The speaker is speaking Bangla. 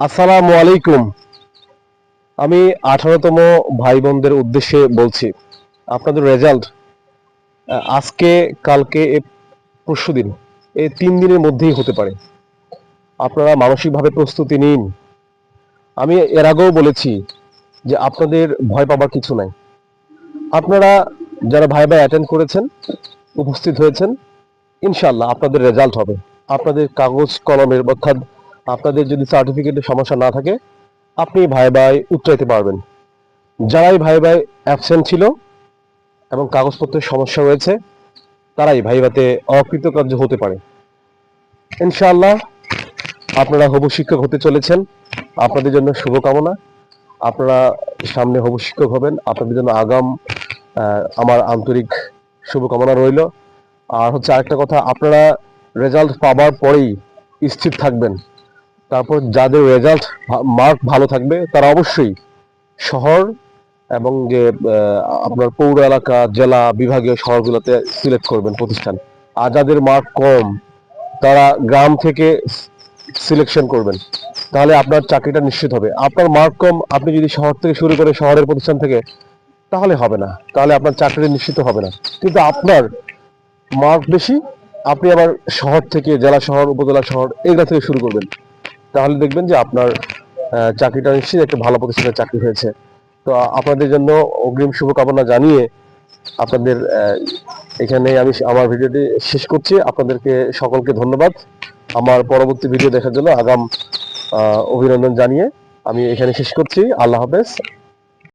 আসসালামু আলাইকুম। আমি 18তম ভাই বোনদের উদ্দেশ্যে বলছি, আপনাদের রেজাল্ট আজকে, কালকে, পরশুদিন, এই 3 দিনের মধ্যেই হতে পারে। আপনারা মানসিকভাবে প্রস্তুতি নিন। আমি এর আগেও বলেছি যে আপনাদের ভয় পাবার কিছু নাই। আপনারা যারা ভাই অ্যাটেন্ড করেছেন, উপস্থিত হয়েছেন, ইনশাআল্লাহ আপনাদের রেজাল্ট হবে। আপনাদের কাগজ কলমের, অর্থাৎ আপনাদের যদি সার্টিফিকেটের সমস্যা না থাকে, আপনি ভাই উতরাইতে পারবেন। যারাই ভাই অ্যাবসেন্ট ছিল এবং কাগজপত্রের সমস্যা রয়েছে, তারাই ভাইভাতে অকৃতকার্য হতে পারে। ইনশাআল্লাহ আপনারা হবু শিক্ষক হতে চলেছেন, আপনাদের জন্য শুভকামনা। আপনারা সামনে হবু শিক্ষক হবেন, আপনাদের জন্য আগাম আমার আন্তরিক শুভকামনা রইল। আর হচ্ছে আরেকটা কথা, আপনারা রেজাল্ট পাবার পরেই স্থির থাকবেন। তারপর যাদের রেজাল্ট মার্ক ভালো থাকবে তারা অবশ্যই শহর এবং যে আপনার পৌর এলাকা, জেলা, বিভাগীয় শহরগুলোতে সিলেক্ট করবেন প্রতিষ্ঠান। আর যাদের মার্ক কম তারা গ্রাম থেকে সিলেকশন করবেন। তাহলে আপনার চাকরিটা নিশ্চিত হবে। আপনার মার্ক কম, আপনি যদি শহর থেকে শুরু করে শহরের প্রতিষ্ঠান থেকে, তাহলে হবে না, তাহলে আপনার চাকরি নিশ্চিত হবে না। কিন্তু আপনার মার্ক বেশি, আপনি আবার শহর থেকে, জেলা শহর, উপজেলা শহর, এগুলা থেকে শুরু করবেন। তাহলে দেখবেন যে আপনার চাকরিটা নিশ্চিত একটা ভালো প্রতিষ্ঠানের চাকরি হয়েছে। তো আপনাদের জন্য অগ্রিম শুভকামনা জানিয়ে আপনাদের এখানে আমি আমার ভিডিওটি শেষ করছি। আপনাদেরকে সকলকে ধন্যবাদ। আমার পরবর্তী ভিডিও দেখার জন্য আগাম অভিনন্দন জানিয়ে আমি এখানে শেষ করছি। আল্লাহ হাফেজ।